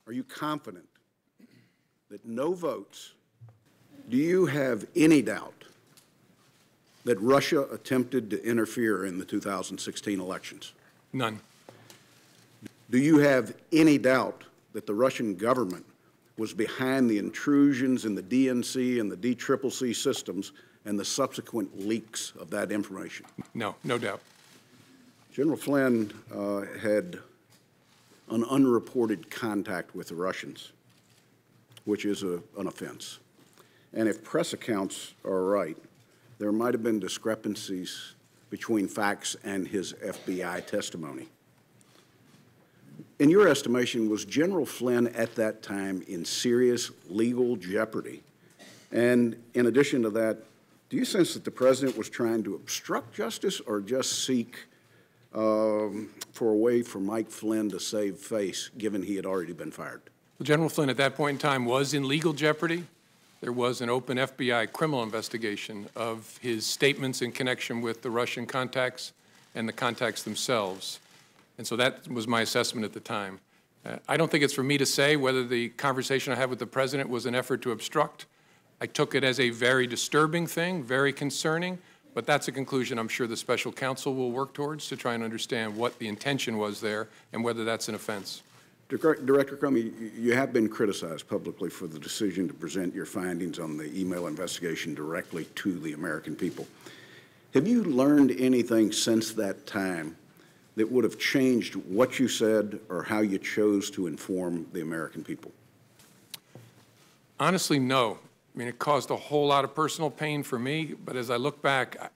Are you confident that no votes? Do you have any doubt that Russia attempted to interfere in the 2016 elections? None. Do you have any doubt that the Russian government was behind the intrusions in the DNC and the DCCC systems and the subsequent leaks of that information? No, no doubt. General Flynn had an unreported contact with the Russians, which is an offense. And if press accounts are right, there might have been discrepancies between facts and his FBI testimony. In your estimation, was General Flynn at that time in serious legal jeopardy? And in addition to that, do you sense that the President was trying to obstruct justice or just seek for a way for Mike Flynn to save face, given he had already been fired? Well, General Flynn at that point in time was in legal jeopardy. There was an open FBI criminal investigation of his statements in connection with the Russian contacts and the contacts themselves. And so that was my assessment at the time. I don't think it's for me to say whether the conversation I had with the President was an effort to obstruct. I took it as a very disturbing thing, very concerning, but that's a conclusion I'm sure the special counsel will work towards to try and understand what the intention was there and whether that's an offense. Director Comey, you have been criticized publicly for the decision to present your findings on the email investigation directly to the American people. Have you learned anything since that time that would have changed what you said or how you chose to inform the American people? Honestly, no. I mean, it caused a whole lot of personal pain for me, but as I look back,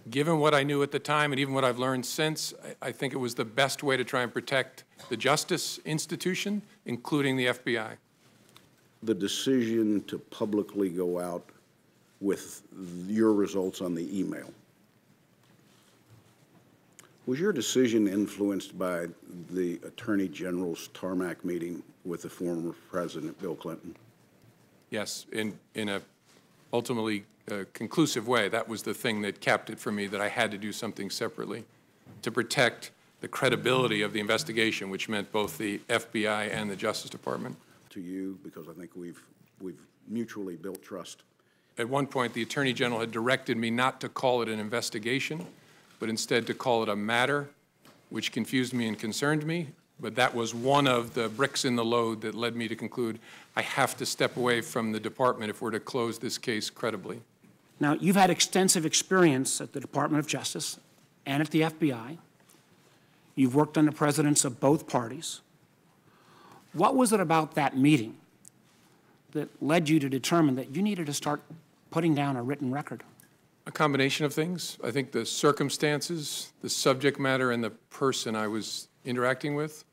given what I knew at the time and even what I've learned since, I think it was the best way to try and protect the justice institution, including the FBI. The decision to publicly go out with your results on the email, was your decision influenced by the Attorney General's tarmac meeting with the former President Bill Clinton? Yes, in a ultimately conclusive way. That was the thing that capped it for me, that I had to do something separately to protect the credibility of the investigation, which meant both the FBI and the Justice Department. To you, because I think we've mutually built trust. At one point, the Attorney General had directed me not to call it an investigation, but instead to call it a matter, which confused me and concerned me. But that was one of the bricks in the load that led me to conclude I have to step away from the department if we're to close this case credibly. Now, you've had extensive experience at the Department of Justice and at the FBI. You've worked under presidents of both parties. What was it about that meeting that led you to determine that you needed to start putting down a written record? A combination of things. I think the circumstances, the subject matter, and the person I was interacting with.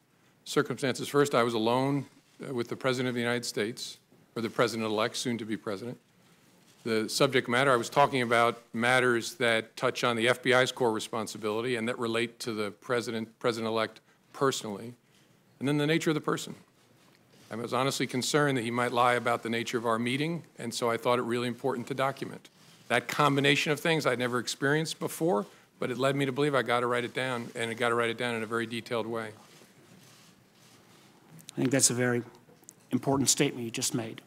Circumstances first, I was alone with the President of the United States, or the President-elect, soon to be President. The subject matter, I was talking about matters that touch on the FBI's core responsibility and that relate to the President-elect personally. And then the nature of the person. I was honestly concerned that he might lie about the nature of our meeting, and so I thought it really important to document. That combination of things I'd never experienced before, but it led me to believe I got to write it down, and I got to write it down in a very detailed way. I think that's a very important statement you just made.